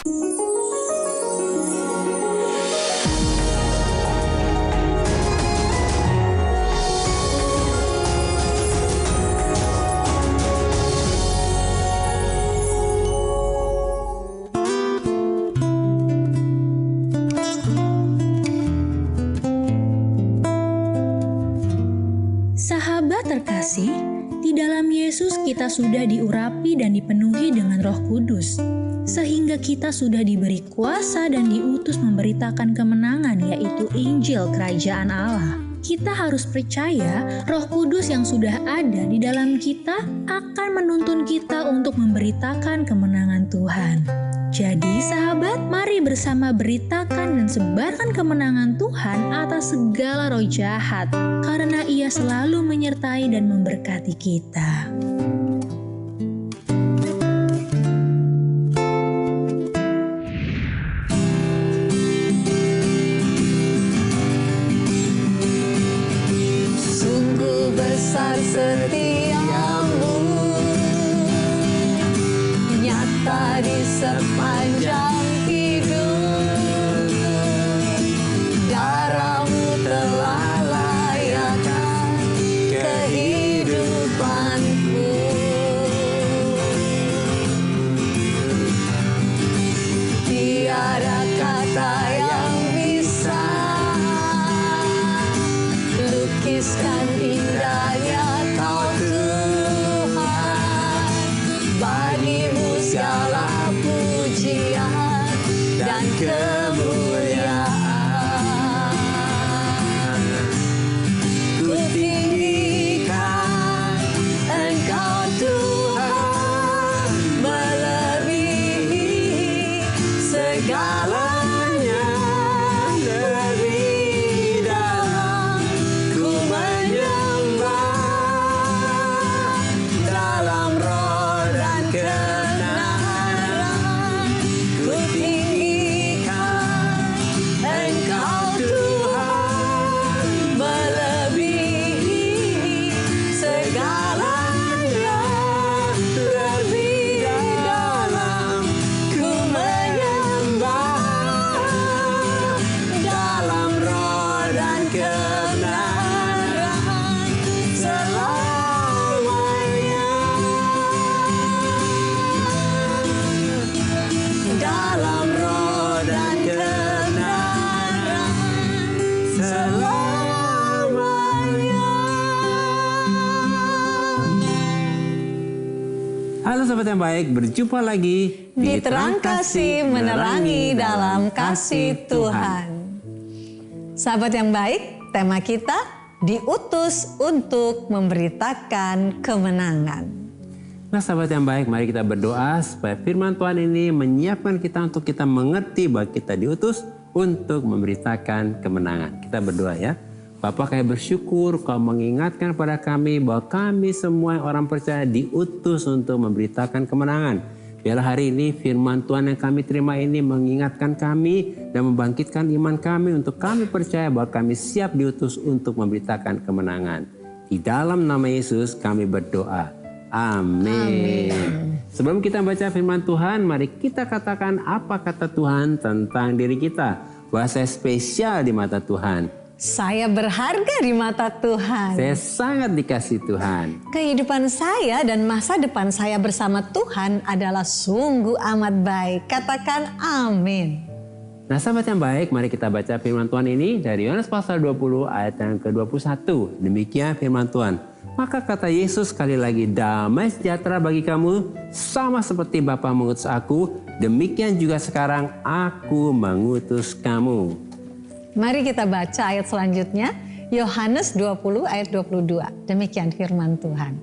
Sahabat terkasih, di dalam Yesus kita sudah diurapi dan dipenuhi dengan Roh Kudus, sehingga kita sudah diberi kuasa dan diutus memberitakan kemenangan, yaitu Injil Kerajaan Allah. Kita harus percaya Roh Kudus yang sudah ada di dalam kita akan menuntun kita untuk memberitakan kemenangan Tuhan. Jadi sahabat, mari bersama beritakan dan sebarkan kemenangan Tuhan atas segala roh jahat, karena Ia selalu menyertai dan memberkati kita. Sungguh besar setiamu, nyata di sepanjang hidup. Darahmu telah layakkan kehidupanku. Tiada kata yang bisa lukiskan indahnya Kau Tuhan. Bagimu segala pujian dan kemuliaan. Ku tinggikan Engkau Tuhan, melebihi segalanya. Lebih dalam ku menyembah, dalam roh dan kebenaran. Ku tinggikan Engkau Tuhan, melebihi segalanya. Lebih dalam ku menyembah, dalam roh dan kebenaran selamanya. Dalam roh dan kebenaran selamanya. Halo sahabat yang baik, berjumpa lagi Di terang kasih menerangi dalam kasih Tuhan. Sahabat yang baik, tema kita diutus untuk memberitakan kemenangan. Nah sahabat yang baik, mari kita berdoa supaya firman Tuhan ini menyiapkan kita untuk kita mengerti bahwa kita diutus untuk memberitakan kemenangan. Kita berdoa ya. Bapa, kami bersyukur Kau mengingatkan pada kami bahwa kami semua orang percaya diutus untuk memberitakan kemenangan. Biarlah hari ini firman Tuhan yang kami terima ini mengingatkan kami dan membangkitkan iman kami untuk kami percaya bahwa kami siap diutus untuk memberitakan kemenangan. Di dalam nama Yesus kami berdoa. Amin. Sebelum kita baca firman Tuhan, mari kita katakan apa kata Tuhan tentang diri kita. Bahwa saya spesial di mata Tuhan. Saya berharga di mata Tuhan. Saya sangat dikasih Tuhan. Kehidupan saya dan masa depan saya bersama Tuhan adalah sungguh amat baik. Katakan amin. Nah sahabat yang baik, mari kita baca firman Tuhan ini dari Yohanes pasal 20 ayat yang ke-21. Demikian firman Tuhan. Maka kata Yesus sekali lagi, damai sejahtera bagi kamu, sama seperti Bapa mengutus aku, demikian juga sekarang aku mengutus kamu. Mari kita baca ayat selanjutnya. Yohanes 20 ayat 22. Demikian firman Tuhan.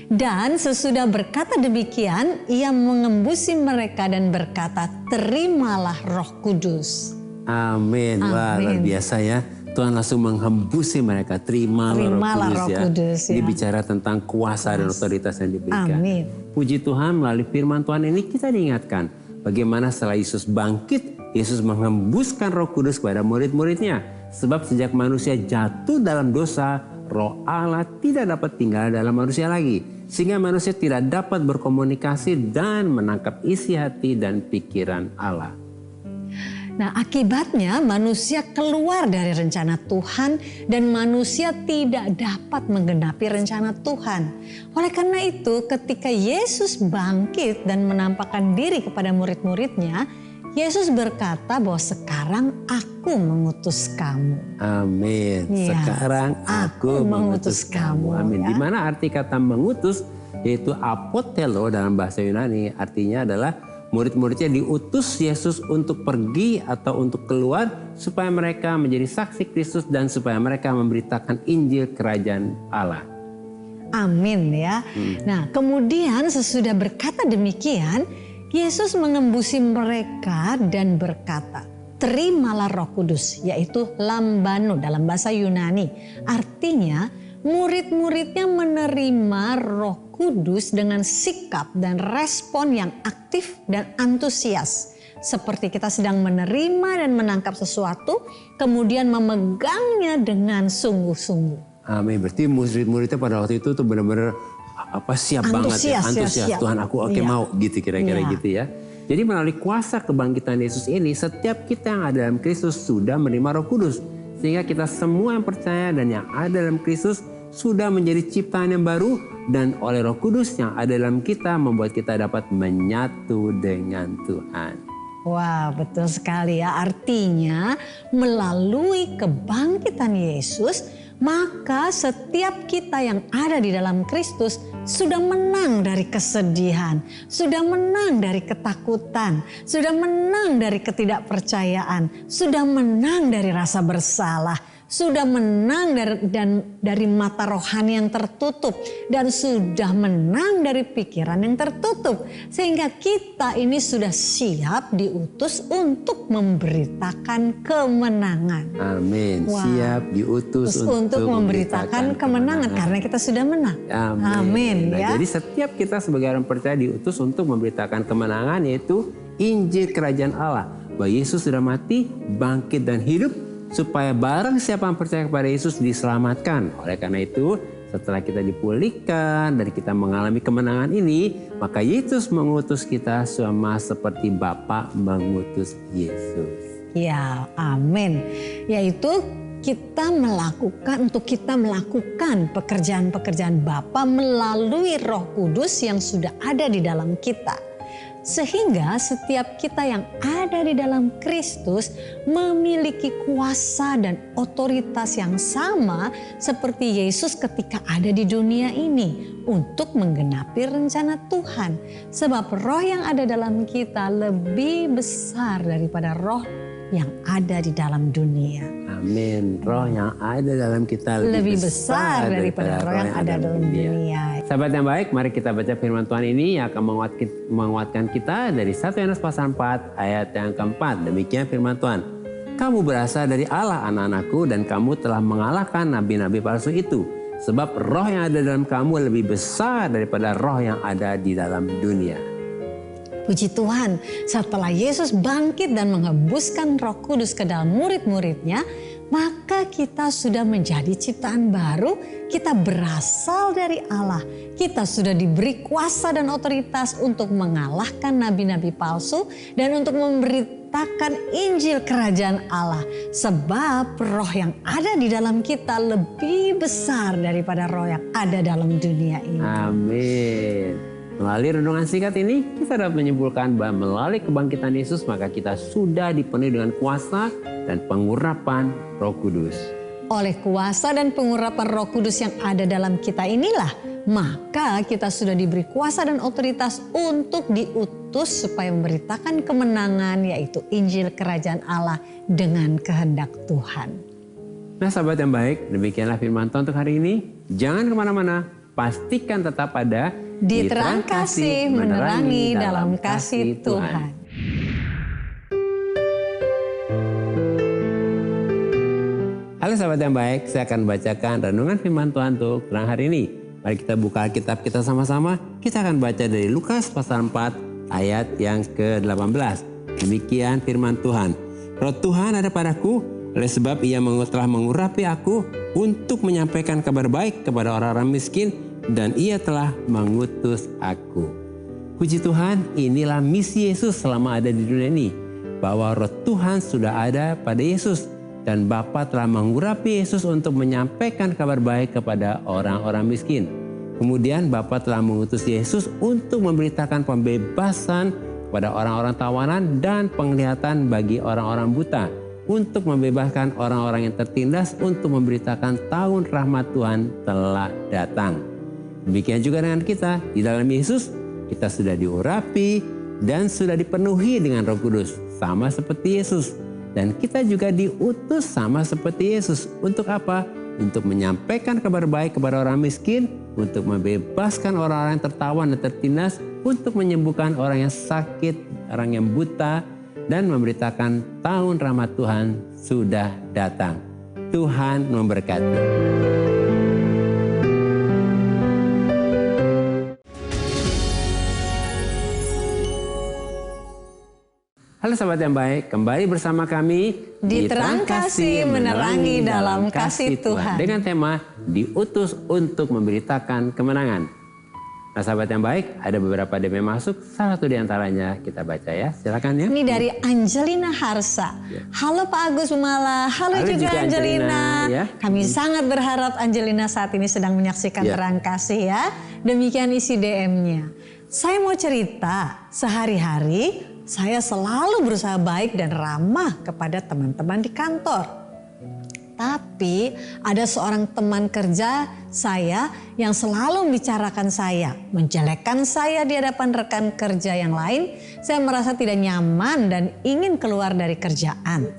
Dan sesudah berkata demikian, ia mengembusi mereka dan berkata, terimalah Roh Kudus. Amin. Wah, luar biasa ya. Tuhan langsung menghembusi mereka. Terimalah Roh Kudus ya. Ini bicara tentang kuasa dan otoritas yang diberikan. Amin. Puji Tuhan, melalui firman Tuhan ini kita diingatkan bagaimana setelah Yesus bangkit, Yesus menghembuskan Roh Kudus kepada murid-muridnya. Sebab sejak manusia jatuh dalam dosa, Roh Allah tidak dapat tinggal dalam manusia lagi, sehingga manusia tidak dapat berkomunikasi dan menangkap isi hati dan pikiran Allah. Nah, akibatnya manusia keluar dari rencana Tuhan dan manusia tidak dapat menggenapi rencana Tuhan. Oleh karena itu, ketika Yesus bangkit dan menampakkan diri kepada murid-muridnya, Yesus berkata bahwa sekarang aku mengutus kamu. Amin. Ya, Sekarang aku mengutus kamu. Amin. Ya. Di mana arti kata mengutus, yaitu apotelo dalam bahasa Yunani, artinya adalah murid-muridnya diutus Yesus untuk pergi atau untuk keluar supaya mereka menjadi saksi Kristus dan supaya mereka memberitakan Injil Kerajaan Allah. Amin ya. Nah, kemudian sesudah berkata demikian, Yesus mengembusi mereka dan berkata, "Terimalah Roh Kudus," yaitu lambano dalam bahasa Yunani. Artinya, murid-muridnya menerima Roh Kudus dengan sikap dan respon yang aktif dan antusias. Seperti kita sedang menerima dan menangkap sesuatu, kemudian memegangnya dengan sungguh-sungguh. Amin. Berarti murid-muridnya pada waktu itu tuh benar-benar siap banget ya. Antusias. Siap. Tuhan, aku mau gitu kira-kira gitu ya. Jadi melalui kuasa kebangkitan Yesus ini, setiap kita yang ada dalam Kristus sudah menerima Roh Kudus. Sehingga kita semua yang percaya dan yang ada dalam Kristus sudah menjadi ciptaan yang baru, dan oleh Roh Kudus yang ada dalam kita membuat kita dapat menyatu dengan Tuhan. Wah, betul sekali ya. Artinya melalui kebangkitan Yesus, maka setiap kita yang ada di dalam Kristus sudah menang dari kesedihan, sudah menang dari ketakutan, sudah menang dari ketidakpercayaan, sudah menang dari rasa bersalah, sudah menang dari mata rohani yang tertutup, dan sudah menang dari pikiran yang tertutup. Sehingga kita ini sudah siap diutus untuk memberitakan kemenangan. Amin. Wah. Siap diutus untuk memberitakan kemenangan karena kita sudah menang. Amin. Nah, Ya. jadi setiap kita sebagai orang percaya diutus untuk memberitakan kemenangan, yaitu Injil Kerajaan Allah. Bahwa Yesus sudah mati, bangkit dan hidup, supaya barang siapa yang percaya kepada Yesus diselamatkan. Oleh karena itu, setelah kita dipulihkan dan kita mengalami kemenangan ini, maka Yesus mengutus kita sama seperti Bapa mengutus Yesus. Ya, amin. Yaitu kita melakukan pekerjaan-pekerjaan Bapa melalui Roh Kudus yang sudah ada di dalam kita. Sehingga setiap kita yang ada di dalam Kristus memiliki kuasa dan otoritas yang sama seperti Yesus ketika ada di dunia ini untuk menggenapi rencana Tuhan. Sebab roh yang ada dalam kita lebih besar daripada roh yang ada di dalam dunia. Amin. Roh yang ada dalam kita lebih besar daripada roh yang ada dalam dunia. Sahabat yang baik, mari kita baca firman Tuhan ini yang akan menguatkan kita dari 1 Yohanes pasal 4 ayat yang keempat. Demikian firman Tuhan. Kamu berasal dari Allah, anak-anakku, dan kamu telah mengalahkan nabi-nabi palsu itu. Sebab roh yang ada dalam kamu lebih besar daripada roh yang ada di dalam dunia. Puji Tuhan, setelah Yesus bangkit dan menghembuskan Roh Kudus ke dalam murid-muridnya, maka kita sudah menjadi ciptaan baru, kita berasal dari Allah. Kita sudah diberi kuasa dan otoritas untuk mengalahkan nabi-nabi palsu dan untuk memberitakan Injil Kerajaan Allah. Sebab roh yang ada di dalam kita lebih besar daripada roh yang ada dalam dunia ini. Amin. Melalui renungan singkat ini, kita dapat menyimpulkan bahwa melalui kebangkitan Yesus, maka kita sudah dipenuhi dengan kuasa dan pengurapan Roh Kudus. Oleh kuasa dan pengurapan Roh Kudus yang ada dalam kita inilah, maka kita sudah diberi kuasa dan otoritas untuk diutus supaya memberitakan kemenangan, yaitu Injil Kerajaan Allah dengan kehendak Tuhan. Nah, sahabat yang baik, demikianlah firman Tuhan untuk hari ini. Jangan kemana-mana, pastikan tetap ada di terang kasih menerangi dalam kasih Tuhan. Halo sahabat yang baik, saya akan bacakan renungan firman Tuhan untuk terang hari ini. Mari kita buka Alkitab kita sama-sama. Kita akan baca dari Lukas pasal 4 ayat yang ke-18. Demikian firman Tuhan. Roh Tuhan ada padaku, Oleh sebab ia telah mengurapi aku untuk menyampaikan kabar baik kepada orang-orang miskin, dan ia telah mengutus aku. Puji Tuhan, inilah misi Yesus selama ada di dunia ini. Bahwa roh Tuhan sudah ada pada Yesus, dan Bapa telah mengurapi Yesus untuk menyampaikan kabar baik kepada orang-orang miskin. Kemudian Bapa telah mengutus Yesus untuk memberitakan pembebasan kepada orang-orang tawanan dan penglihatan bagi orang-orang buta, untuk membebaskan orang-orang yang tertindas, untuk memberitakan tahun rahmat Tuhan telah datang. Demikian juga dengan kita, di dalam Yesus kita sudah diurapi dan sudah dipenuhi dengan Roh Kudus, sama seperti Yesus. Dan kita juga diutus sama seperti Yesus. Untuk apa? Untuk menyampaikan kabar baik kepada orang miskin, untuk membebaskan orang-orang yang tertawan dan tertindas, untuk menyembuhkan orang yang sakit, orang yang buta, dan memberitakan tahun rahmat Tuhan sudah datang. Tuhan memberkati. Halo sahabat yang baik, kembali bersama kami di Terang Kasih Menerangi Dalam Kasih Tuhan. Dengan tema diutus untuk memberitakan kemenangan. Nah sahabat yang baik, ada beberapa DM yang masuk, salah satu diantaranya kita baca ya, silakan ya. Ini dari Angelina Harsa. Ya. Halo Pak Agus Bumala, halo juga Angelina. Ya. Kami sangat berharap Angelina saat ini sedang menyaksikan Terang Kasih ya. Demikian isi DM-nya. Saya mau cerita, sehari-hari saya selalu berusaha baik dan ramah kepada teman-teman di kantor. Tapi ada seorang teman kerja saya yang selalu membicarakan saya, menjelekkan saya di hadapan rekan kerja yang lain. Saya merasa tidak nyaman dan ingin keluar dari kerjaan.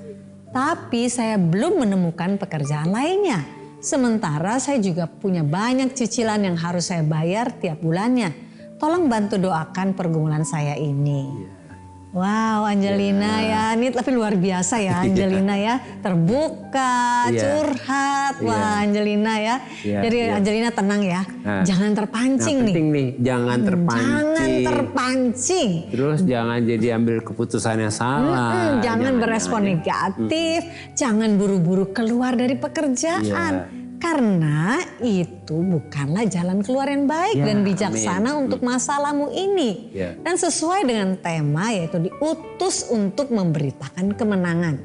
Tapi saya belum menemukan pekerjaan lainnya. Sementara saya juga punya banyak cicilan yang harus saya bayar tiap bulannya. Tolong bantu doakan pergumulan saya ini. Wow, Angelina ya, ini tapi luar biasa ya Angelina ya, terbuka, curhat, wah Angelina ya. Jadi Angelina tenang ya, jangan terpancing nih. Penting nih, jangan terpancing. Jangan terpancing. Terus jangan jadi ambil keputusan yang salah. Jangan berespon negatif, jangan buru-buru keluar dari pekerjaan. Karena itu bukanlah jalan keluar yang baik dan bijaksana untuk masalahmu ini. Dan sesuai dengan tema yaitu diutus untuk memberitakan kemenangan.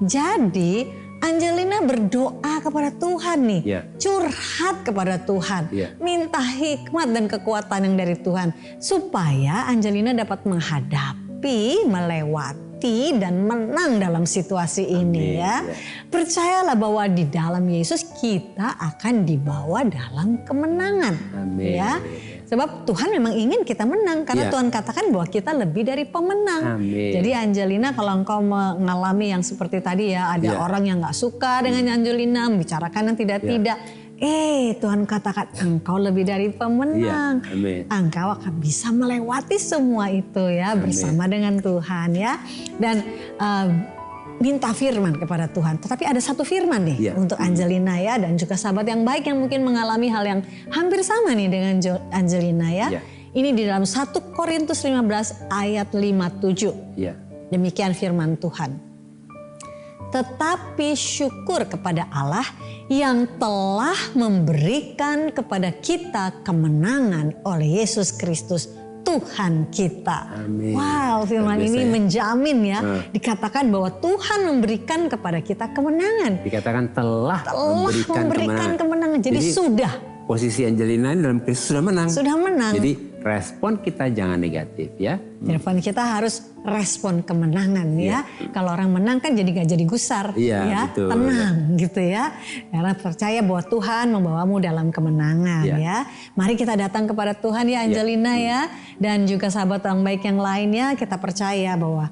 Jadi Angelina berdoa kepada Tuhan nih. Curhat kepada Tuhan. Minta hikmat dan kekuatan yang dari Tuhan. Supaya Angelina dapat menghadapi, melewati dan menang dalam situasi ini ya. Percayalah bahwa di dalam Yesus kita akan dibawa dalam kemenangan. Ya. Sebab Tuhan memang ingin kita menang karena Tuhan katakan bahwa kita lebih dari pemenang. Jadi Angelina, kalau engkau mengalami yang seperti tadi ya, ada orang yang gak suka dengan Angelina, membicarakan yang tidak-tidak. Tuhan katakan engkau lebih dari pemenang. Engkau akan bisa melewati semua itu ya bersama dengan Tuhan ya. Dan minta firman kepada Tuhan. Tetapi ada satu firman nih untuk Angelina ya, dan juga sahabat yang baik yang mungkin mengalami hal yang hampir sama nih dengan Angelina ya. Ini di dalam 1 Korintus 15 ayat 57. Demikian firman Tuhan. Tetapi syukur kepada Allah yang telah memberikan kepada kita kemenangan oleh Yesus Kristus Tuhan kita. Wow, firman ini menjamin ya. Dikatakan bahwa Tuhan memberikan kepada kita kemenangan. Dikatakan telah memberikan kemenangan. Jadi sudah. Posisi Angelina ini dalam Kristus sudah menang. Sudah menang. Jadi respon kita jangan negatif ya. Respon kita harus respon kemenangan ya. Kalau orang menang kan jadi gak jadi gusar ya. Betul, tenang gitu ya. Karena percaya bahwa Tuhan membawamu dalam kemenangan ya. Mari kita datang kepada Tuhan ya Angelina ya. Dan juga sahabat yang baik yang lainnya, kita percaya bahwa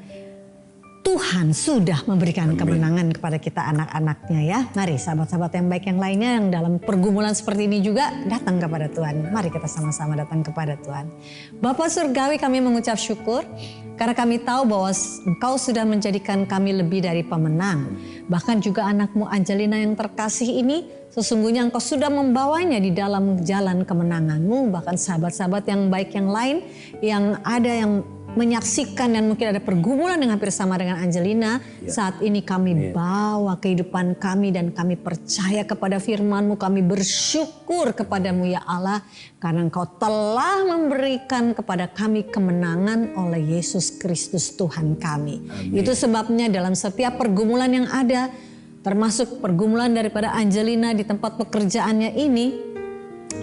Tuhan sudah memberikan kemenangan kepada kita anak-anaknya ya. Mari sahabat-sahabat yang baik yang lainnya yang dalam pergumulan seperti ini juga datang kepada Tuhan. Mari kita sama-sama datang kepada Tuhan. Bapa Surgawi, kami mengucap syukur karena kami tahu bahwa Engkau sudah menjadikan kami lebih dari pemenang. Bahkan juga anakmu Angelina yang terkasih ini, sesungguhnya Engkau sudah membawanya di dalam jalan kemenangan-Mu. Bahkan sahabat-sahabat yang baik yang lain yang ada yang menyaksikan dan mungkin ada pergumulan yang hampir sama dengan Angelina, saat ini kami bawa kehidupan kami dan kami percaya kepada firman-Mu, kami bersyukur kepadamu ya Allah, karena Engkau telah memberikan kepada kami kemenangan oleh Yesus Kristus Tuhan kami. Amin. Itu sebabnya dalam setiap pergumulan yang ada, termasuk pergumulan daripada Angelina di tempat pekerjaannya ini,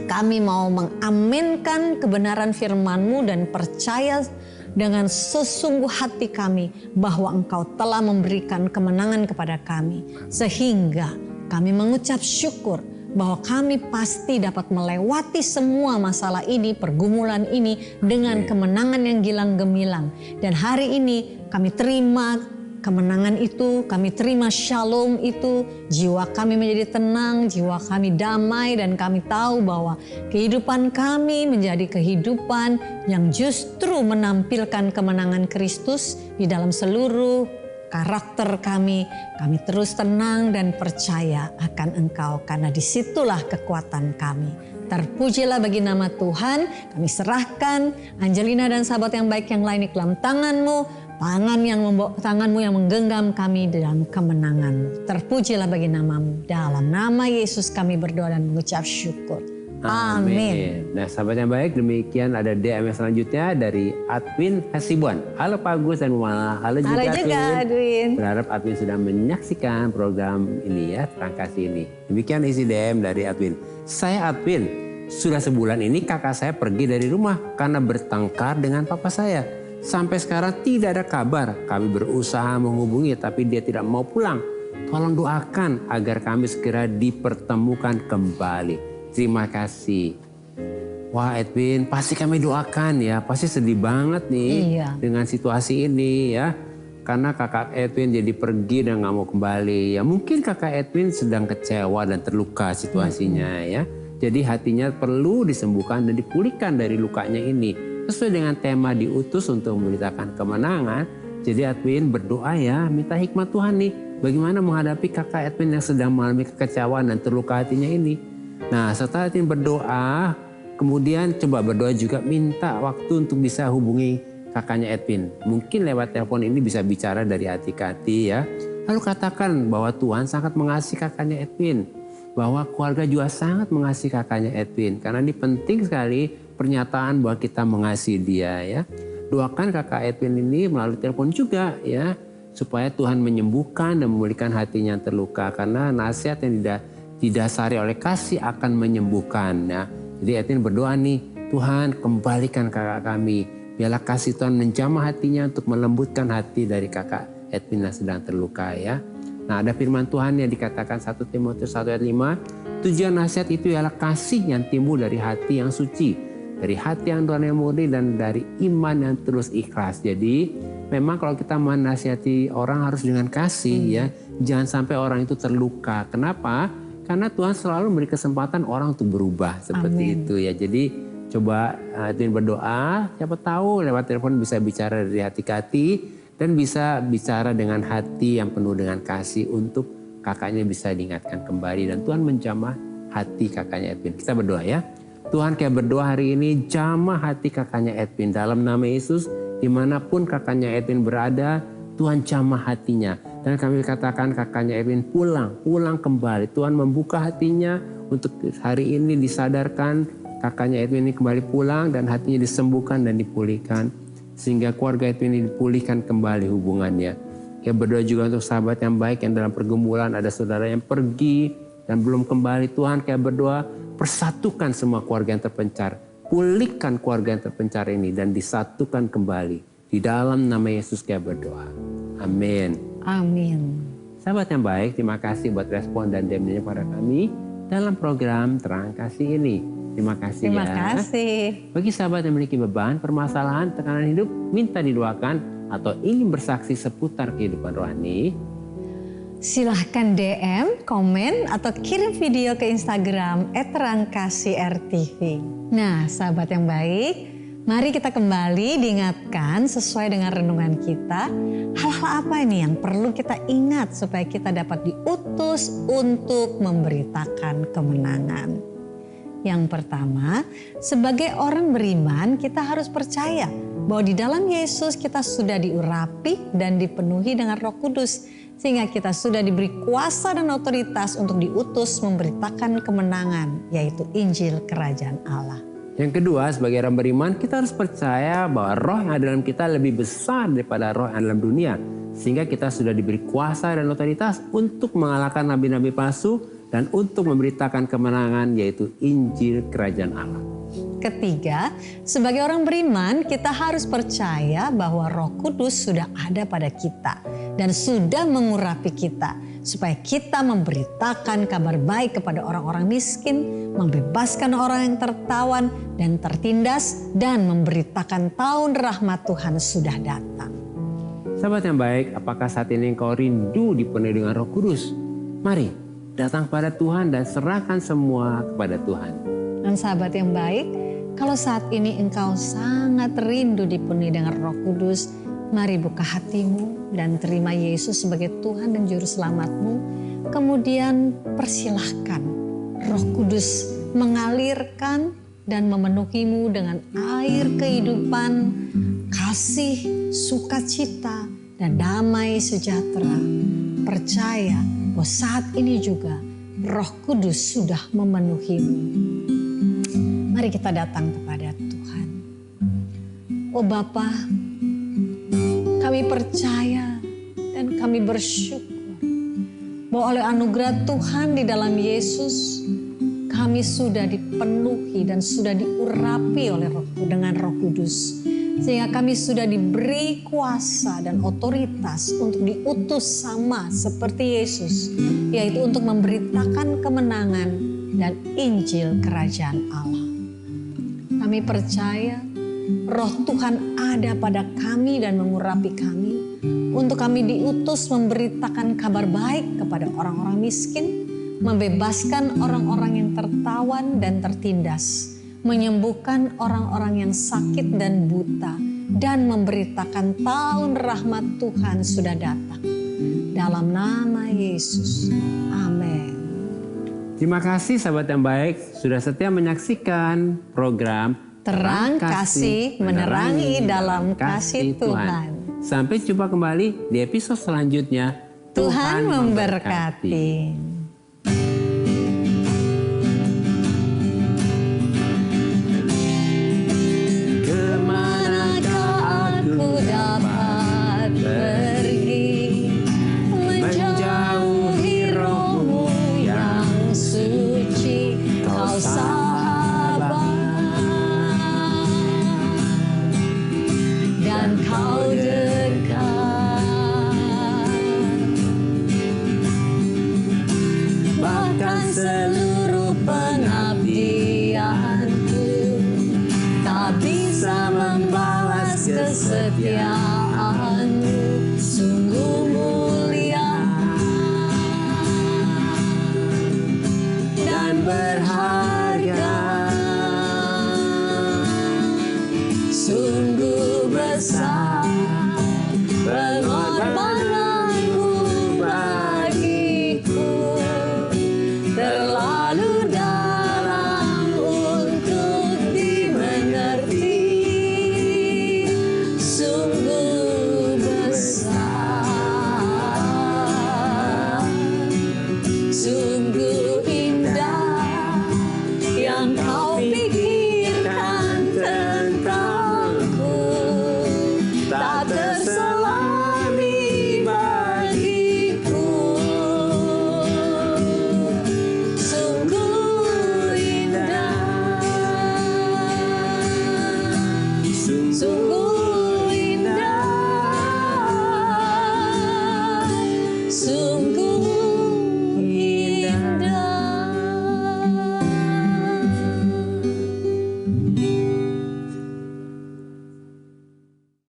kami mau mengaminkan kebenaran firman-Mu dan percaya dengan sesungguh hati kami bahwa Engkau telah memberikan kemenangan kepada kami. Sehingga kami mengucap syukur bahwa kami pasti dapat melewati semua masalah ini, pergumulan ini dengan kemenangan yang gilang gemilang. Dan hari ini kami terima kemenangan itu, kami terima shalom itu, jiwa kami menjadi tenang, jiwa kami damai, dan kami tahu bahwa kehidupan kami menjadi kehidupan yang justru menampilkan kemenangan Kristus di dalam seluruh karakter kami. Kami terus tenang dan percaya akan Engkau, karena disitulah kekuatan kami. Terpujilah bagi nama Tuhan. Kami serahkan Angelina dan sahabat yang baik yang lain di dalam tangan-Mu. Tangan-Mu yang menggenggam kami dalam kemenangan-Mu. Terpujilah bagi nama-Mu. Dalam nama Yesus kami berdoa dan mengucap syukur. Amin. Nah sahabat yang baik, demikian ada DM yang selanjutnya dari Adwin Hasibuan. Halo Pak Agus dan Mama. Halo juga Adwin. Berharap Adwin sudah menyaksikan program ini ya, Terang Kasih ini. Demikian isi DM dari Adwin. Saya Adwin, sudah sebulan ini kakak saya pergi dari rumah karena bertengkar dengan papa saya. Sampai sekarang tidak ada kabar. Kami berusaha menghubungi tapi dia tidak mau pulang. Tolong doakan agar kami segera dipertemukan kembali. Terima kasih. Wah Edwin, pasti kami doakan ya. Pasti sedih banget nih dengan situasi ini ya. Karena kakak Edwin jadi pergi dan gak mau kembali. Ya mungkin kakak Edwin sedang kecewa dan terluka situasinya ya. Jadi hatinya perlu disembuhkan dan dipulihkan dari lukanya ini. Sesuai dengan tema diutus untuk memberitakan kemenangan. Jadi Edwin berdoa ya, minta hikmat Tuhan nih. Bagaimana menghadapi kakak Edwin yang sedang mengalami kekecewaan dan terluka hatinya ini. Nah setelah Edwin berdoa, kemudian coba berdoa juga minta waktu untuk bisa hubungi kakaknya Edwin. Mungkin lewat telepon ini bisa bicara dari hati ke hati ya. Lalu katakan bahwa Tuhan sangat mengasihi kakaknya Edwin. Bahwa keluarga juga sangat mengasihi kakaknya Edwin. Karena ini penting sekali pernyataan bahwa kita mengasihi dia ya. Doakan kakak Edwin ini melalui telepon juga ya. Supaya Tuhan menyembuhkan dan memulihkan hatinya yang terluka. Karena nasihat yang didasari oleh kasih akan menyembuhkan ya. Jadi Edwin berdoa nih, Tuhan kembalikan kakak kami. Biarlah kasih Tuhan menjamah hatinya untuk melembutkan hati dari kakak Edwin yang sedang terluka ya. Nah ada firman Tuhan yang dikatakan 1 Timotius 1 ayat 5. Tujuan nasihat itu ialah kasih yang timbul dari hati yang suci. Dari hati yang doa yang murni dan dari iman yang terus ikhlas. Jadi memang kalau kita menasihati orang harus dengan kasih ya. Jangan sampai orang itu terluka. Kenapa? Karena Tuhan selalu memberi kesempatan orang untuk berubah seperti itu ya. Jadi coba Edwin berdoa. Siapa tahu lewat telepon bisa bicara dari hati ke hati. Dan bisa bicara dengan hati yang penuh dengan kasih untuk kakaknya bisa diingatkan kembali. Dan Tuhan menjamah hati kakaknya Edwin. Kita berdoa ya. Tuhan kayak berdoa hari ini jamah hati kakaknya Edwin dalam nama Yesus. Dimanapun kakaknya Edwin berada, Tuhan jamah hatinya. Dan kami katakan kakaknya Edwin pulang kembali. Tuhan membuka hatinya untuk hari ini disadarkan kakaknya Edwin ini kembali pulang dan hatinya disembuhkan dan dipulihkan. Sehingga keluarga Edwin ini dipulihkan kembali hubungannya. Kayak berdoa juga untuk sahabat yang baik yang dalam pergumulan ada saudara yang pergi dan belum kembali. Tuhan kayak berdoa persatukan semua keluarga yang terpencar. Pulihkan keluarga yang terpencar ini dan disatukan kembali. Di dalam nama Yesus kayak berdoa. Amin. Amin. Sahabat yang baik, terima kasih buat respon dan DM-nya pada kami dalam program Terang Kasih ini. Terima kasih Terima kasih. Bagi sahabat yang memiliki beban, permasalahan, tekanan hidup, minta didoakan atau ingin bersaksi seputar kehidupan rohani, silahkan DM, komen, atau kirim video ke Instagram @terangkasih_rtv. Nah, sahabat yang baik, mari kita kembali diingatkan sesuai dengan renungan kita. Hal-hal apa ini yang perlu kita ingat supaya kita dapat diutus untuk memberitakan kemenangan? Yang pertama, sebagai orang beriman kita harus percaya bahwa di dalam Yesus kita sudah diurapi dan dipenuhi dengan Roh Kudus, sehingga kita sudah diberi kuasa dan otoritas untuk diutus memberitakan kemenangan, yaitu Injil Kerajaan Allah. Yang kedua, sebagai orang beriman, kita harus percaya bahwa roh yang ada dalam kita lebih besar daripada roh yang ada dalam dunia. Sehingga kita sudah diberi kuasa dan otoritas untuk mengalahkan nabi-nabi palsu dan untuk memberitakan kemenangan, yaitu Injil Kerajaan Allah. Ketiga, sebagai orang beriman kita harus percaya bahwa Roh Kudus sudah ada pada kita dan sudah mengurapi kita supaya kita memberitakan kabar baik kepada orang-orang miskin, membebaskan orang yang tertawan dan tertindas, dan memberitakan tahun rahmat Tuhan sudah datang. Sahabat yang baik, apakah saat ini engkau rindu dipenuhi dengan Roh Kudus? Mari datang pada Tuhan dan serahkan semua kepada Tuhan. Dan sahabat yang baik, kalau saat ini engkau sangat rindu dipenuhi dengan Roh Kudus, mari buka hatimu dan terima Yesus sebagai Tuhan dan Juru Selamatmu. Kemudian persilahkan Roh Kudus mengalirkan dan memenuhimu dengan air kehidupan, kasih, sukacita, dan damai sejahtera. Percaya bahwa saat ini juga Roh Kudus sudah memenuhimu. Mari kita datang kepada Tuhan. Oh Bapa, kami percaya dan kami bersyukur bahwa oleh anugerah Tuhan di dalam Yesus, kami sudah dipenuhi dan sudah diurapi dengan Roh Kudus. Sehingga kami sudah diberi kuasa dan otoritas untuk diutus sama seperti Yesus, yaitu untuk memberitakan kemenangan dan Injil Kerajaan Allah. Kami percaya Roh Tuhan ada pada kami dan mengurapi kami untuk kami diutus memberitakan kabar baik kepada orang-orang miskin, membebaskan orang-orang yang tertawan dan tertindas, menyembuhkan orang-orang yang sakit dan buta, dan memberitakan tahun rahmat Tuhan sudah datang. Dalam nama Yesus, amin. Terima kasih sahabat yang baik sudah setia menyaksikan program Terang Kasih Menerangi dalam Kasih Tuhan. Sampai jumpa kembali di episode selanjutnya. Tuhan memberkati. Seluruh pengabdianku tak bisa membalas kesetiaanmu, sungguh mulia dan berharga, sungguh besar pengorbananmu bagiku. Terlalu dalam untuk dimengerti, sungguh besar, sungguh indah yang kau pikirkan tentangku, tak